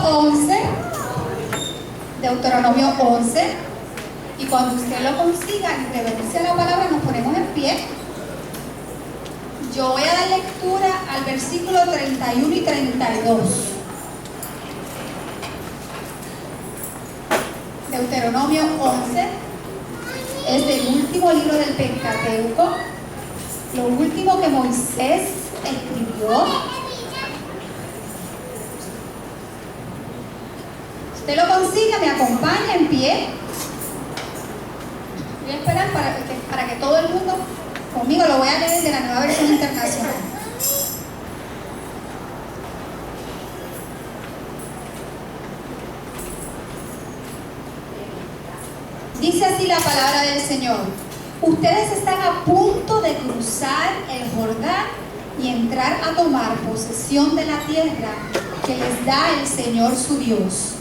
11, Deuteronomio 11, y cuando usted lo consiga, en reverencia a la palabra, nos ponemos en pie. Yo voy a dar lectura al versículo 31 y 32. Deuteronomio 11 es el último libro del Pentateuco, lo último que Moisés escribió. Usted lo consiga, me acompaña en pie. Voy a esperar para que todo el mundo conmigo lo voy a leer de la Nueva Versión Internacional. Dice así la palabra del Señor: ustedes están a punto de cruzar el Jordán y entrar a tomar posesión de la tierra que les da el Señor su Dios.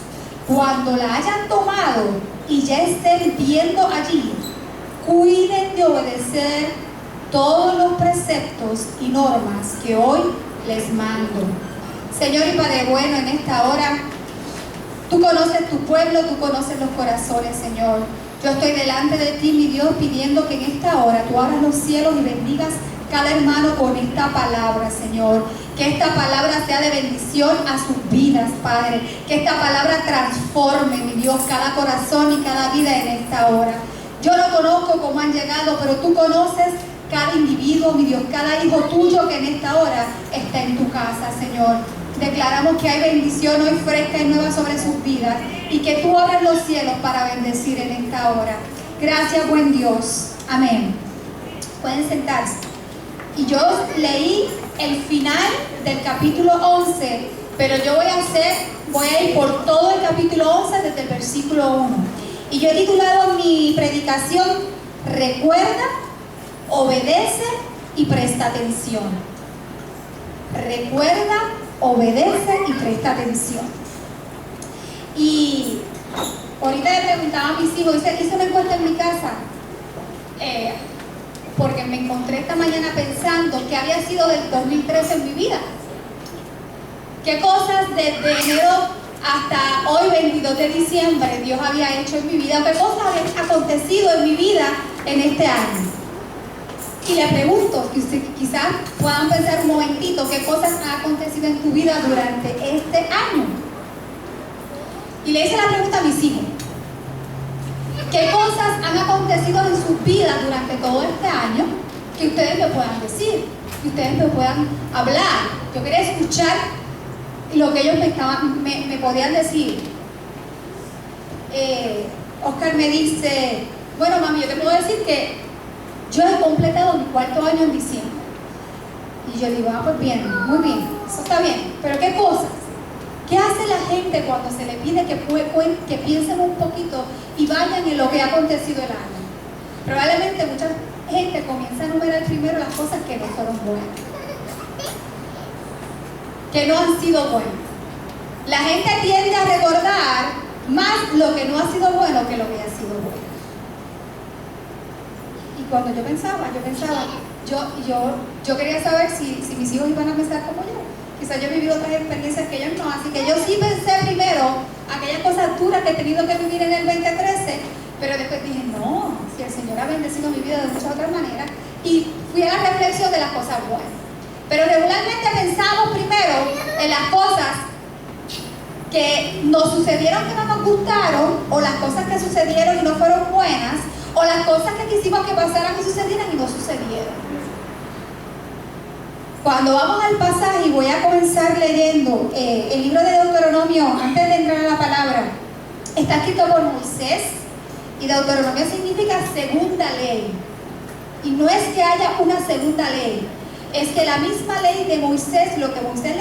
Cuando la hayan tomado y ya estén viendo allí, cuiden de obedecer todos los preceptos y normas que hoy les mando. Señor y Padre bueno, en esta hora, tú conoces tu pueblo, tú conoces los corazones, Señor. Yo estoy delante de ti, mi Dios, pidiendo que en esta hora tú abras los cielos y bendigas cada hermano con esta palabra, Señor. Que esta palabra sea de bendición a sus vidas, Padre. Que esta palabra transforme, mi Dios, cada corazón y cada vida en esta hora. Yo no conozco cómo han llegado, pero tú conoces cada individuo, mi Dios, cada hijo tuyo que en esta hora está en tu casa, Señor. Declaramos que hay bendición hoy fresca y nueva sobre sus vidas y que tú abres los cielos para bendecir en esta hora. Gracias, buen Dios. Amén. Pueden sentarse. Y yo leí el final del capítulo 11, pero yo voy a ir por todo el capítulo 11 desde el versículo 1. Y yo he titulado mi predicación: recuerda, obedece y presta atención. Recuerda, obedece y presta atención. Y ahorita le preguntaba a mis hijos, hice una encuesta en mi casa, porque me encontré esta mañana pensando qué había sido del 2013 en mi vida. ¿Qué cosas desde enero hasta hoy, 22 de diciembre, Dios había hecho en mi vida? ¿Qué cosas habían acontecido en mi vida en este año? Y le pregunto, que ustedes quizás puedan pensar un momentito, ¿qué cosas han acontecido en tu vida durante este año? Y le hice la pregunta a mis hijos: ¿qué cosas han acontecido en sus vidas durante todo este año que ustedes me puedan decir, que ustedes me puedan hablar? Yo quería escuchar lo que ellos me podían decir. Oscar me dice: bueno, mami, yo te puedo decir que yo he completado mi 4º año en diciembre. Y yo digo: pues bien, muy bien, eso está bien, pero ¿qué cosas? ¿Qué hace la gente cuando se le pide que piensen un poquito y vayan en lo que ha acontecido el año? Probablemente mucha gente comienza a enumerar primero las cosas que no fueron buenas, que no han sido buenas. La gente tiende a recordar más lo que no ha sido bueno que lo que ha sido bueno. Y cuando yo pensaba, yo quería saber si mis hijos iban a pensar como yo. Quizás yo he vivido otras experiencias que ellos no, así que yo sí pensé primero aquellas cosas duras que he tenido que vivir en el 2013, pero después dije: no, si el Señor ha bendecido mi vida de muchas otras maneras, y fui a la reflexión de las cosas buenas. Pero regularmente pensamos primero en las cosas que nos sucedieron que no nos gustaron, o las cosas que sucedieron y no fueron buenas, o las cosas que quisimos que pasaran y sucedieran y no sucedieron. Cuando vamos al pasaje, y voy a comenzar leyendo el libro de Deuteronomio, antes de entrar a la palabra, está escrito por Moisés, y Deuteronomio significa segunda ley. Y no es que haya una segunda ley, es que la misma ley de Moisés, lo que Moisés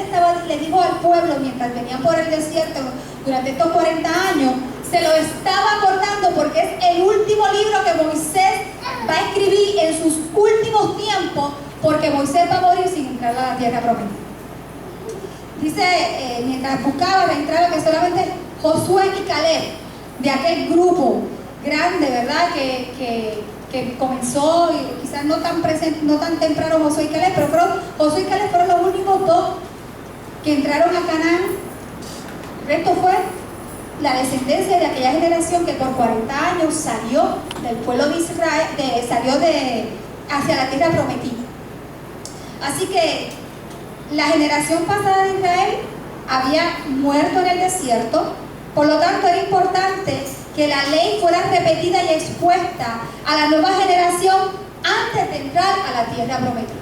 le dijo al pueblo mientras venían por el desierto durante estos 40 años, se lo estaba acordando, porque es el último libro que Moisés va a escribir en sus últimos tiempos, porque Moisés va a morir sin entrar a la tierra prometida. Dice, mientras buscaba la entrada, que solamente Josué y Caleb, de aquel grupo grande, ¿verdad?, que comenzó, y quizás no tan temprano Josué y Caleb, pero Josué y Caleb fueron los únicos dos que entraron a Canaán El resto fue la descendencia de aquella generación que por 40 años salió del pueblo de Israel, hacia la tierra prometida. Así que la generación pasada de Israel había muerto en el desierto, por lo tanto era importante que la ley fuera repetida y expuesta a la nueva generación antes de entrar a la tierra prometida.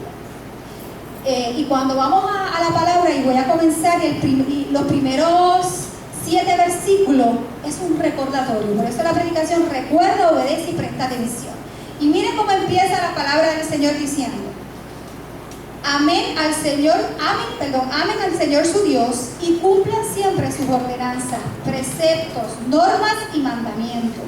Y cuando vamos a la palabra, y voy a comenzar, los primeros 7 versículos es un recordatorio. Por eso la predicación: recuerda, obedece y presta atención. Y miren cómo empieza la palabra del Señor diciendo: amén al Señor su Dios, y cumplan siempre sus ordenanzas, preceptos, normas y mandamientos.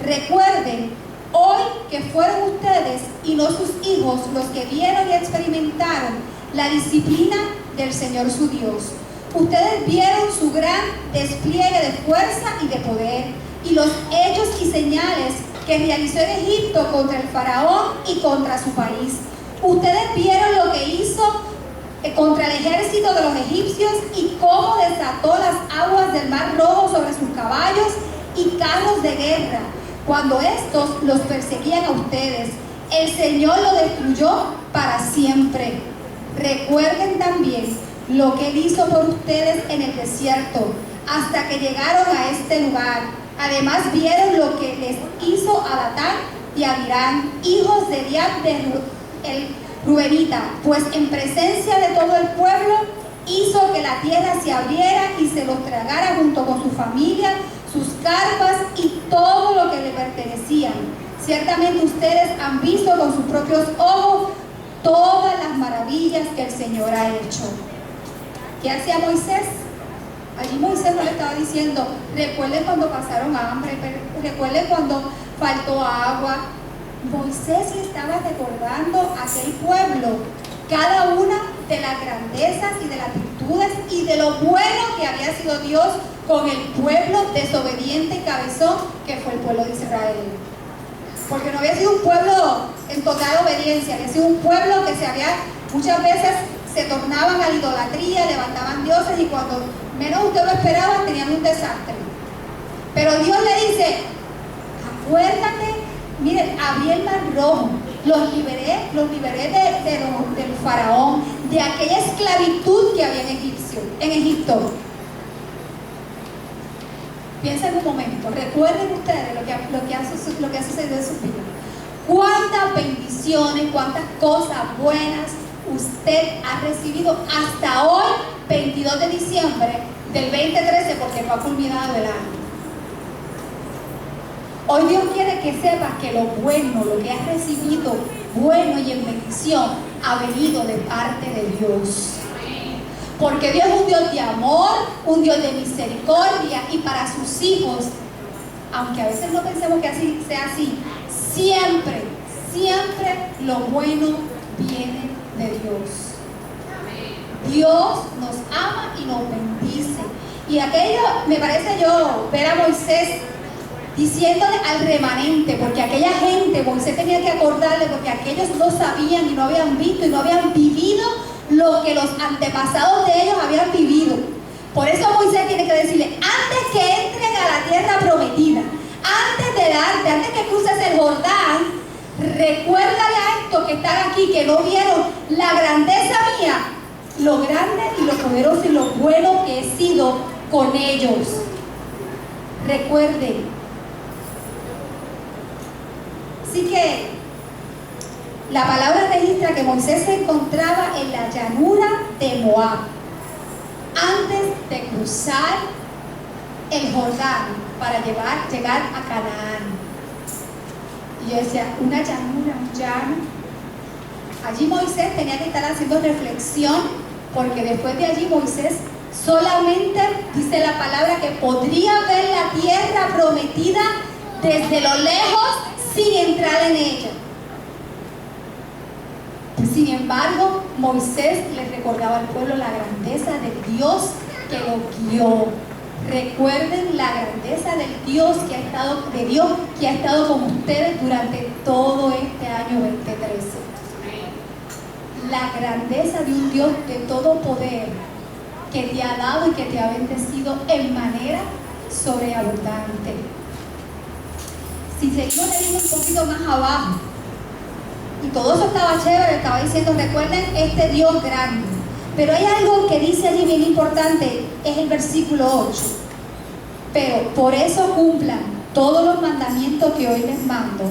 Recuerden hoy que fueron ustedes y no sus hijos los que vieron y experimentaron la disciplina del Señor su Dios. Ustedes vieron su gran despliegue de fuerza y de poder, y los hechos y señales que realizó en Egipto contra el faraón y contra su país. Ustedes vieron lo que hizo contra el ejército de los egipcios y cómo desató las aguas del Mar Rojo sobre sus caballos y carros de guerra, cuando estos los perseguían a ustedes. El Señor lo destruyó para siempre. Recuerden también lo que Él hizo por ustedes en el desierto, hasta que llegaron a este lugar. Además vieron lo que les hizo a Datán y a Abiram, hijos de Eliab el Rubenita, pues en presencia de todo el pueblo hizo que la tierra se abriera y se los tragara junto con su familia, sus carpas y todo lo que le pertenecían. Ciertamente ustedes han visto con sus propios ojos todas las maravillas que el Señor ha hecho. ¿Qué hacía Moisés? Allí Moisés no le estaba diciendo: recuerden cuando pasaron hambre, recuerden cuando faltó agua. Moisés le estaba recordando a aquel pueblo cada una de las grandezas y de las virtudes y de lo bueno que había sido Dios con el pueblo desobediente y cabezón que fue el pueblo de Israel. Porque no había sido un pueblo en total obediencia, había sido un pueblo que muchas veces se tornaban a la idolatría, levantaban dioses, y cuando menos usted lo esperaba tenían un desastre. Pero Dios le dice: acuérdate, miren, abrí el Mar Rojo, los liberé del faraón, de aquella esclavitud que había en Egipto. Piensen un momento, recuerden ustedes lo que ha sucedido en sus vidas. Cuántas bendiciones, cuántas cosas buenas usted ha recibido hasta hoy, 22 de diciembre del 2013, porque no ha culminado el año. Hoy Dios quiere que sepas que lo bueno, lo que has recibido bueno y en bendición, ha venido de parte de Dios. Porque Dios es un Dios de amor, un Dios de misericordia, y para sus hijos, aunque a veces no pensemos que así sea así, siempre lo bueno viene de Dios. Dios nos ama y nos bendice. Y aquello, me parece yo, ver a Moisés diciéndole al remanente, porque aquella gente, Moisés tenía que acordarle, porque aquellos no sabían y no habían visto y no habían vivido lo que los antepasados de ellos habían vivido. Por eso Moisés tiene que decirle: antes que entren a la tierra prometida, antes que cruces el Jordán, recuérdale a estos que están aquí, que no vieron la grandeza mía, lo grande y lo poderoso y lo bueno que he sido con ellos. Recuerden. Así que la palabra registra que Moisés se encontraba en la llanura de Moab antes de cruzar el Jordán para llegar a Canaán. Y yo decía: una llanura, un llano. Allí Moisés tenía que estar haciendo reflexión, porque después de allí Moisés solamente, dice la palabra, que podría ver la tierra prometida desde lo lejos sin entrar en ella. Sin embargo, Moisés les recordaba al pueblo la grandeza del Dios que lo guió. Recuerden la grandeza del Dios que ha estado con ustedes durante todo este año 2013. La grandeza de un Dios de todo poder que te ha dado y que te ha bendecido en manera sobreabundante. Si seguimos leyendo un poquito más abajo, y todo eso estaba chévere, estaba diciendo, recuerden este Dios grande. Pero hay algo que dice allí bien importante, es el versículo 8. Pero por eso cumplan todos los mandamientos que hoy les mando,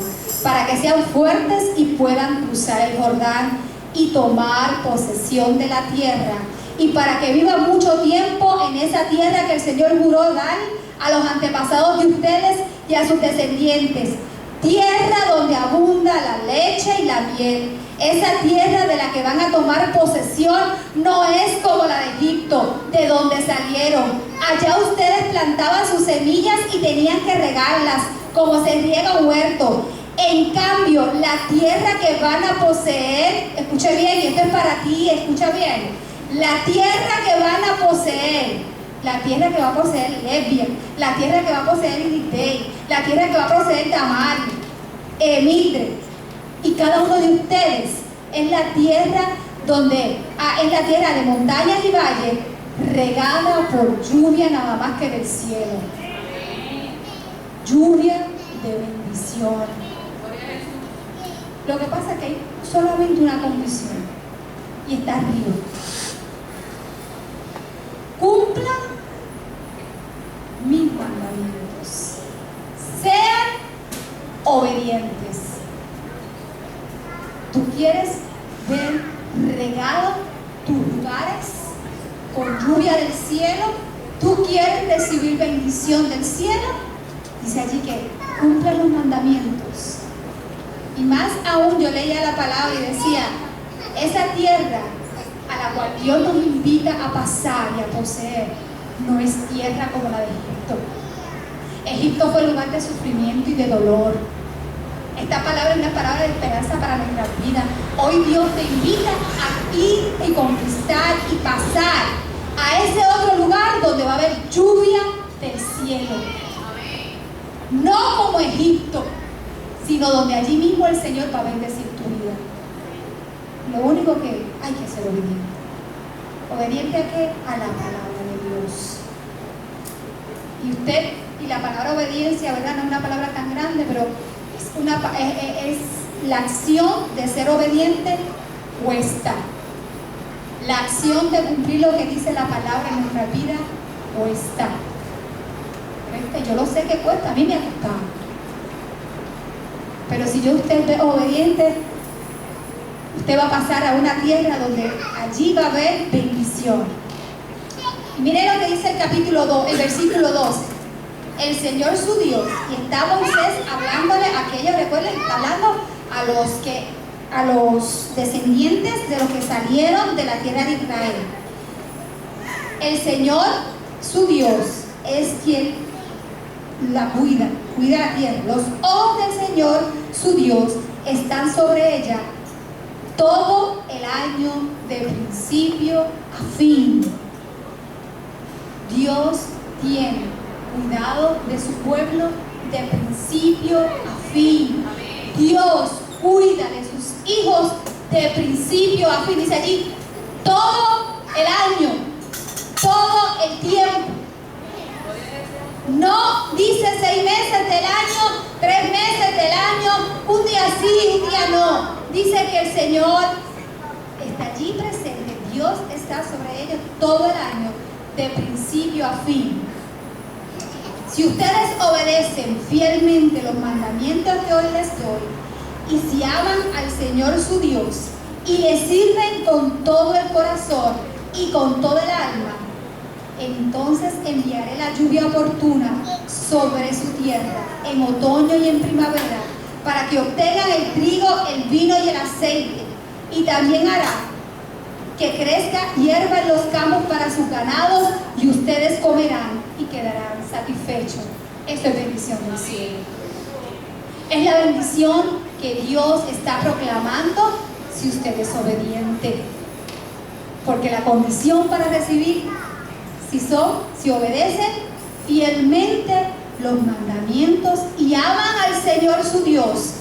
para que sean fuertes y puedan cruzar el Jordán y tomar posesión de la tierra, y para que vivan mucho tiempo en esa tierra que el Señor juró dar a los antepasados de ustedes y a sus descendientes, tierra donde abunda la leche y la miel. Esa tierra de la que van a tomar posesión no es como la de Egipto, de donde salieron. Allá ustedes plantaban sus semillas y tenían que regarlas como se riega un huerto. En cambio, la tierra que van a poseer, escuche bien, y esto es para ti, escucha bien, la tierra que van a poseer, la tierra que va a poseer Lesbia, la tierra que va a poseer Ilitei, la tierra que va a poseer Tamari, Mildred, y cada uno de ustedes es la tierra donde, es la tierra de montañas y valles, regada por lluvia nada más que del cielo. Lluvia de bendición. Lo que pasa es que hay solamente una condición, y está arriba. Cumplan mis mandamientos. Sean obedientes. ¿Tú quieres ver regado tus lugares con lluvia del cielo? ¿Tú quieres recibir bendición del cielo? Dice allí que cumplan los mandamientos. Y más aún, yo leía la palabra y decía, esa tierra a la cual Dios nos invita a pasar y a poseer no es tierra como la de Egipto. Egipto fue lugar de sufrimiento y de dolor. Esta palabra es una palabra de esperanza para nuestra vida. Hoy Dios te invita a ir y conquistar y pasar a ese otro lugar donde va a haber lluvia del cielo. No como Egipto, sino donde allí mismo el Señor va a bendecir tu vida. Lo único que hay que ser obediente. ¿Obediente a qué? A la palabra de Dios. Y usted, y la palabra obediencia, ¿verdad? No es una palabra tan grande, pero es la acción de ser obediente cuesta. La acción de cumplir lo que dice la palabra en nuestra vida cuesta. Yo lo sé que cuesta, a mí me ha costado. Pero si usted es obediente, usted va a pasar a una tierra donde allí va a haber bendición. Y mire lo que dice el capítulo 2, el versículo 12. El Señor su Dios, y está Moisés hablándole a aquellos, recuerden, está hablando a los descendientes de los que salieron de la tierra de Israel. El Señor su Dios es quien la cuida la tierra. Los ojos del Señor su Dios están sobre ella todo el año, de principio a fin. Dios tiene cuidado de su pueblo de principio a fin. Dios cuida de sus hijos de principio a fin. Dice allí, todo el año, todo el tiempo. No dice 6 meses del año, 3 meses del año, un día sí, un día no. Dice que el Señor está allí presente. Dios está sobre ellos todo el año, de principio a fin. Si ustedes obedecen fielmente los mandamientos que hoy les doy, y si aman al Señor su Dios, y le sirven con todo el corazón y con todo el alma, entonces enviaré la lluvia oportuna sobre su tierra, en otoño y en primavera, para que obtengan el trigo, el vino y el aceite. Y también hará que crezca hierba en los campos para sus ganados, y ustedes comerán y quedarán satisfechos. Esto es bendición del cielo. Es la bendición que Dios está proclamando si usted es obediente. Porque la condición para recibir, si obedecen fielmente los mandamientos y aman al Señor su Dios.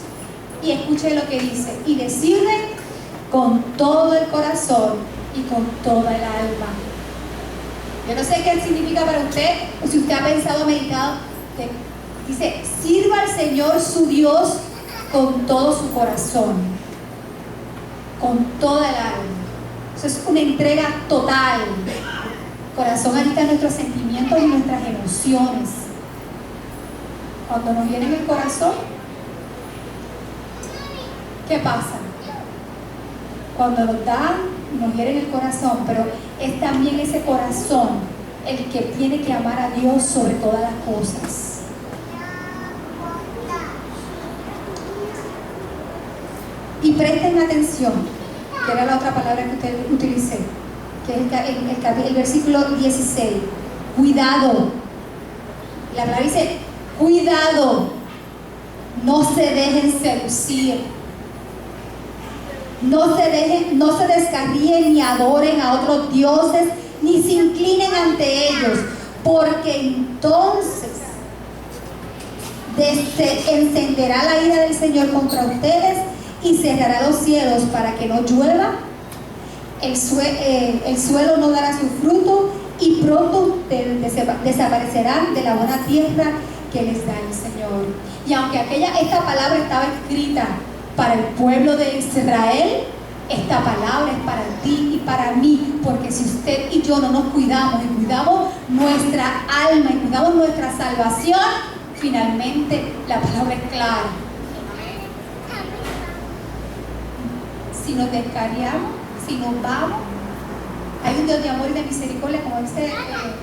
Y escuche lo que dice, y le sirven con todo el corazón y con toda el alma. Yo no sé qué significa para usted, o si usted ha pensado, meditado. Dice, sirva al Señor su Dios con todo su corazón, con toda el alma. Eso es una entrega total. Corazón ahí están nuestros sentimientos y nuestras emociones. Cuando nos viene en el corazón, ¿qué pasa? Cuando nos dan, nos hiere en el corazón, pero es también ese corazón el que tiene que amar a Dios sobre todas las cosas. Y presten atención, que era la otra palabra que usted utilicé, que es el versículo 16. Cuidado. La palabra dice, cuidado, no se dejen seducir. No se descarríen ni adoren a otros dioses, ni se inclinen ante ellos, porque entonces encenderá la ira del Señor contra ustedes y cerrará los cielos para que no llueva, el suelo no dará su fruto y pronto ustedes desaparecerán de la buena tierra que les da el Señor. Y aunque esta palabra estaba escrita para el pueblo de Israel, esta palabra es para ti y para mí, porque si usted y yo no nos cuidamos y cuidamos nuestra alma y cuidamos nuestra salvación, finalmente la palabra es clara. Si nos descarriamos, si nos vamos, hay un Dios de amor y de misericordia, como dice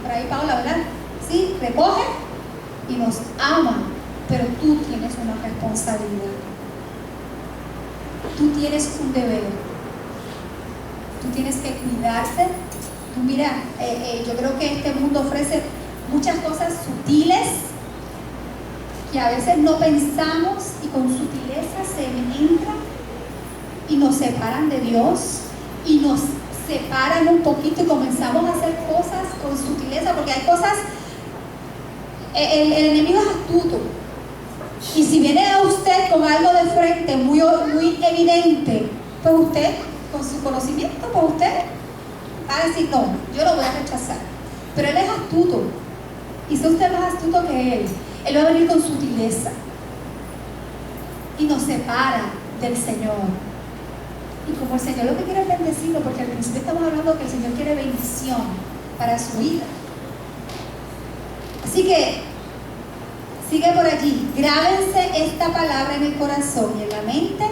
por ahí Paula, ¿verdad? Sí, recoge y nos ama, pero tú tienes una responsabilidad. Tú tienes un deber. Tú tienes que cuidarte. Tú mira, yo creo que este mundo ofrece muchas cosas sutiles que a veces no pensamos y con sutileza se entran y nos separan de Dios y nos separan un poquito y comenzamos a hacer cosas con sutileza, porque hay cosas, el enemigo es astuto. Y si viene a usted con algo de frente muy evidente, pues usted, con su conocimiento, pues usted va a decir, no, yo lo voy a rechazar. Pero él es astuto. Y si usted es más astuto que él va a venir con sutileza. Y nos separa del Señor. Y como el Señor lo que quiere es bendecirlo, porque al principio estamos hablando que el Señor quiere bendición para su vida. Así que sigue por allí. Grábense esta palabra en el corazón y en la mente.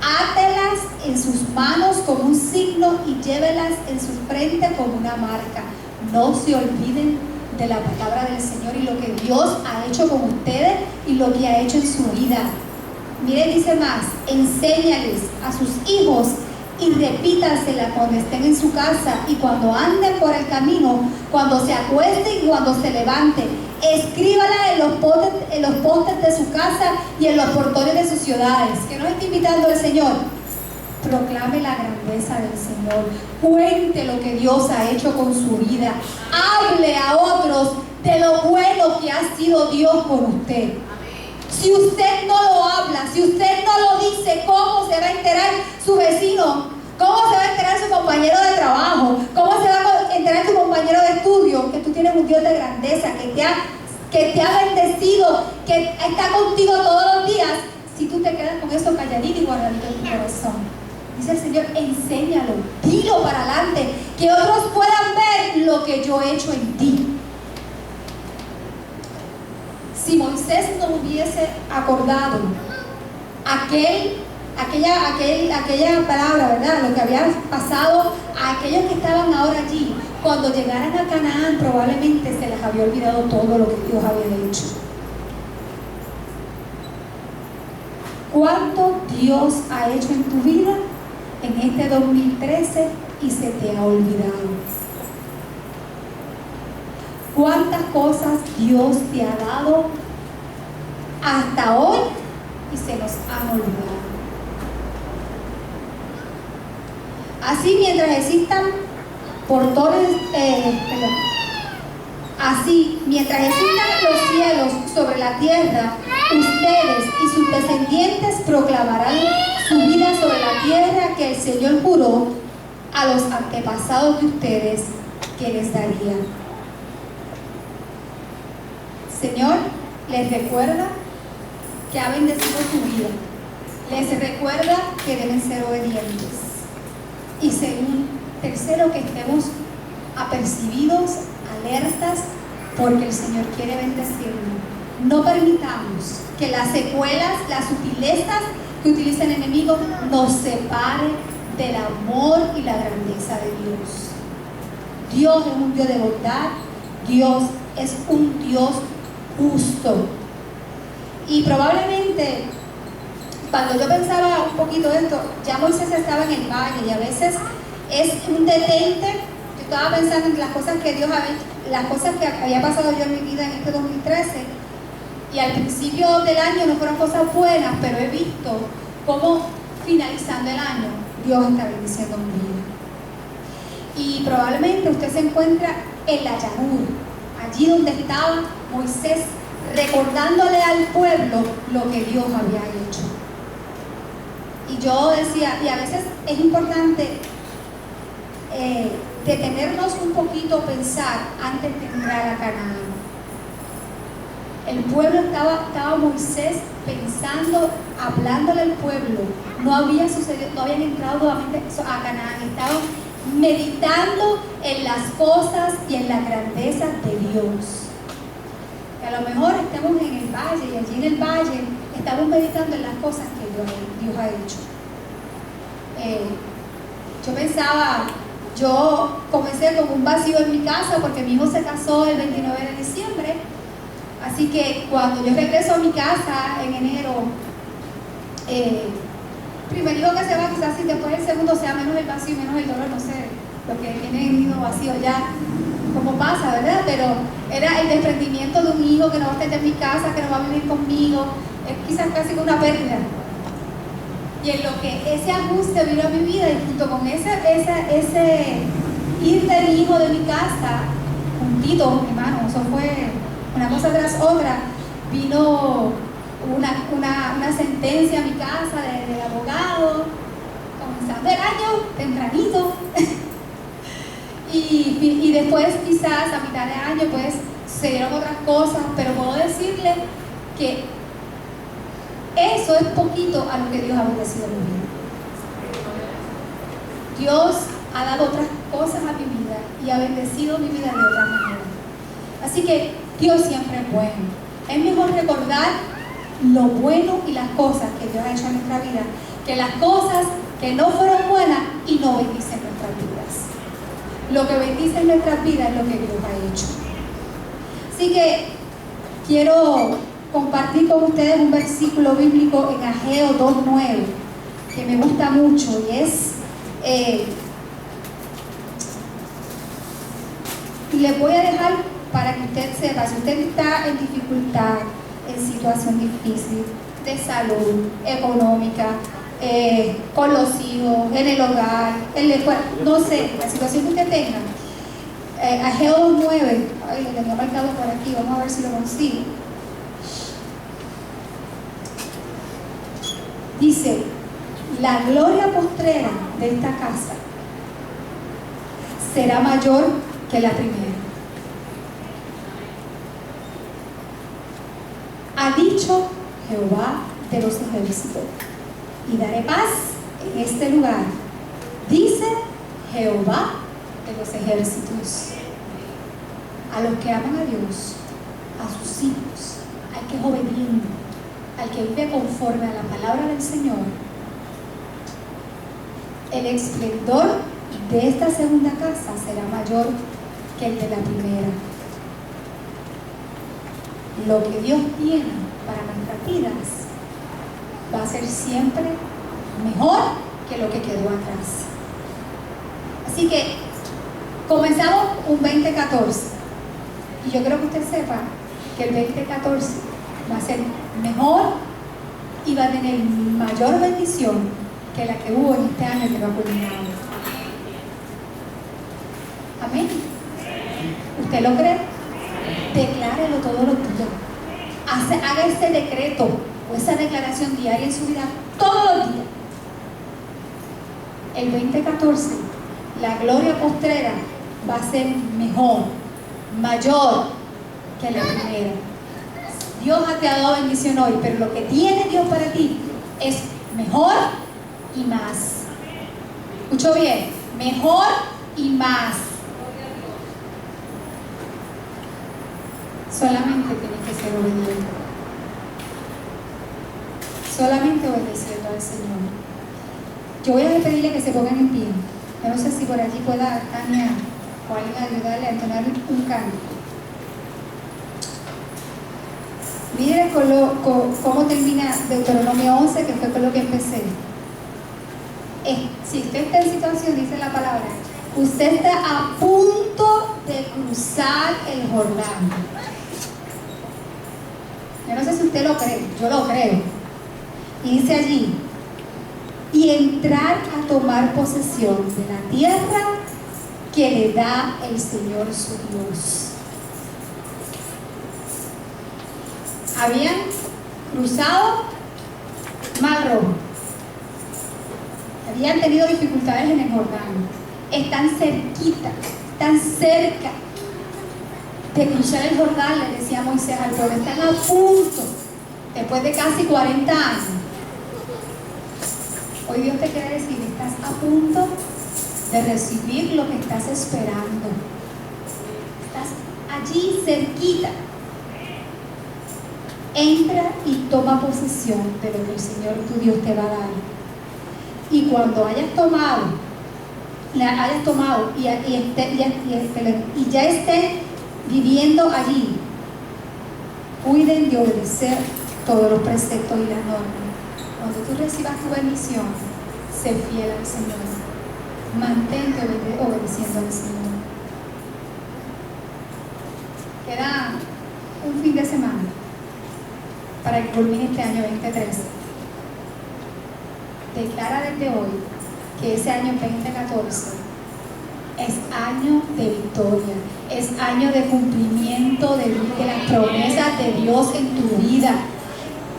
Átelas en sus manos como un signo y llévelas en su frente como una marca. No se olviden de la palabra del Señor y lo que Dios ha hecho con ustedes y lo que ha hecho en su vida. Mire, dice más, enséñales a sus hijos y repítasela cuando estén en su casa y cuando anden por el camino, cuando se acuesten y cuando se levanten. Escríbala en los postes de su casa y en los portones de sus ciudades. ¿Qué nos está invitando el Señor? Proclame la grandeza del Señor. Cuente lo que Dios ha hecho con su vida. Hable a otros de lo bueno que ha sido Dios con usted. Si usted no lo habla, si usted no lo dice, ¿cómo se va a enterar su vecino? ¿Cómo se va a enterar su compañero de trabajo? ¿Cómo se va a enterar su compañero de estudio? Que tú tienes un Dios de grandeza, que te ha bendecido, que está contigo todos los días. Si tú te quedas con eso calladito y guardadito en tu corazón. Dice el Señor, enséñalo, dilo para adelante, que otros puedan ver lo que yo he hecho en ti. Si Moisés no hubiese acordado aquella palabra, ¿verdad? Lo que había pasado a aquellos que estaban ahora allí, cuando llegaran a Canaán probablemente se les había olvidado todo lo que Dios había hecho. ¿Cuánto Dios ha hecho en tu vida en este 2013 y se te ha olvidado? ¿Cuántas cosas Dios te ha dado hasta hoy y se nos han olvidado? Así mientras existan portones, así mientras existan los cielos sobre la tierra, ustedes y sus descendientes proclamarán su vida sobre la tierra que el Señor juró a los antepasados de ustedes que les daría. Señor, les recuerda que ha bendecido su vida. Les recuerda que deben ser obedientes. Y tercero, que estemos apercibidos, alertas, porque el Señor quiere bendecirnos. No permitamos que las secuelas, las sutilezas que utiliza el enemigo nos separen del amor y la grandeza de Dios. Dios es un Dios de bondad. Dios es un Dios justo. Y probablemente, cuando yo pensaba un poquito esto, ya Moisés estaba en el valle y a veces es un detente. Yo estaba pensando en las cosas que Dios había, las cosas que había pasado yo en mi vida en este 2013, y al principio del año no fueron cosas buenas, pero he visto cómo finalizando el año Dios está bendiciendo mi vida. Y probablemente usted se encuentra en la llanura, allí donde estaba Moisés, recordándole al pueblo lo que Dios había hecho. Y yo decía, y a veces es importante detenernos un poquito, pensar antes de entrar a Canaán. El pueblo estaba Moisés pensando, hablándole al pueblo. No había sucedido, no habían entrado nuevamente a Canaán. Estaban meditando en las cosas y en las grandezas de Dios. Que a lo mejor estemos en el valle y allí en el valle estamos meditando en las cosas que Dios ha hecho. Yo pensaba, yo comencé con un vacío en mi casa porque mi hijo se casó el 29 de diciembre. Así que cuando yo regreso a mi casa en enero, primer hijo que se va, quizás si después el segundo sea menos el vacío y menos el dolor, no sé, porque tiene el nido vacío ya, como pasa, ¿verdad? Pero era el desprendimiento de un hijo que no va a estar en mi casa, que no va a vivir conmigo, es quizás casi como una pérdida. Y en lo que ese ajuste vino a mi vida, y junto con ese ir de mi hijo de mi casa, juntito, hermano, eso fue una cosa tras otra, vino una sentencia a mi casa del abogado, comenzando el año tempranito. y después quizás a mitad de año pues se dieron otras cosas, pero puedo decirle que eso es poquito a lo que Dios ha bendecido mi vida. Dios ha dado otras cosas a mi vida y ha bendecido mi vida de otra manera. Así que Dios siempre es bueno. Es mejor recordar lo bueno y las cosas que Dios ha hecho en nuestra vida, que las cosas que no fueron buenas y no bendicen nuestras vidas. Lo que bendice en nuestras vidas es lo que Dios ha hecho. Así que quiero compartir con ustedes un versículo bíblico en Ageo 2:9 que me gusta mucho, y es les voy a dejar para que usted sepa, si usted está en dificultad, en situación difícil de salud, económica, con los hijos, en el hogar, en la escuela, no sé, la situación que usted tenga. Ageo 2:9, ay, lo tenía marcado por aquí, vamos a ver si lo consigo. Dice: la gloria postrera de esta casa será mayor que la primera. Ha dicho Jehová de los ejércitos, y daré paz en este lugar, dice Jehová de los ejércitos. A los que aman a Dios, a sus hijos, al que es obediente, al que vive conforme a la palabra del Señor, el esplendor de esta segunda casa será mayor que el de la primera. Lo que Dios tiene para nuestras vidas va a ser siempre mejor que lo que quedó atrás. Así que comenzamos un 2014, y yo creo que usted sepa que el 2014 va a ser mejor y va a tener mayor bendición que la que hubo en este año que va a culminar. Amén. ¿Usted lo cree? Declárelo todos los días. Haga ese decreto o esa declaración diaria en su vida todos los días. El 2014, la gloria postrera va a ser mejor, mayor que la primera. Dios te ha dado bendición hoy, pero lo que tiene Dios para ti es mejor y más. ¿Escuchó bien? Mejor y más. Solamente tienes que ser obediente. Solamente obedeciendo al Señor. Yo voy a pedirle que se pongan en pie. Yo no sé si por aquí pueda Tania o alguien ayudarle a entonar un canto. Mire cómo termina Deuteronomio 11, que fue con lo que empecé. Si usted está en situación, dice la palabra, usted está a punto de cruzar el Jordán. Yo no sé si usted lo cree, yo lo creo. Y dice allí, y entrar a tomar posesión de la tierra que le da el Señor su Dios. Habían cruzado Mar Rojo, habían tenido dificultades en el Jordán, están cerquita, están cerca de cruzar el Jordán, le decía Moisés al pueblo, están a punto, después de casi 40 años. Hoy Dios te quiere decir, estás a punto de recibir lo que estás esperando. Estás allí cerquita. Entra y toma posesión de lo que el Señor tu Dios te va a dar. Y cuando hayas tomado y ya estés viviendo allí, cuiden de obedecer todos los preceptos y las normas. Cuando tú recibas tu bendición, sé fiel al Señor. Mantente obedeciendo al Señor. Queda un fin de semana para que culmine este año 2013. Declara desde hoy que ese año 2014 es año de victoria, es año de cumplimiento de las promesas de Dios en tu vida.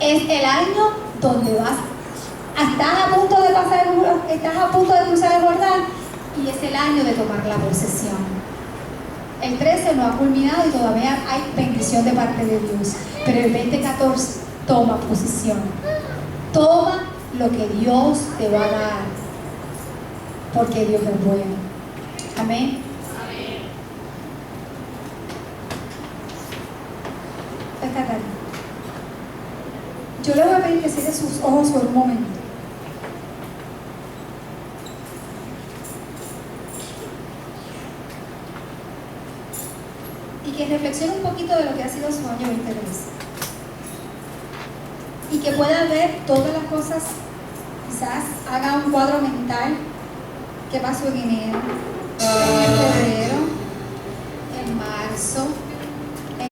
Es el año donde estás a punto de cruzar el Jordán y es el año de tomar la posesión. El 13 no ha culminado y todavía hay bendición de parte de Dios, pero el 2014 toma posesión. Toma lo que Dios te va a dar, porque Dios es bueno. Amén. Esta tarde yo le voy a pedir que cierre sus ojos por un momento. Y que reflexione un poquito de lo que ha sido su año 2013. Y que pueda ver todas las cosas, quizás haga un cuadro mental, qué pasó en enero,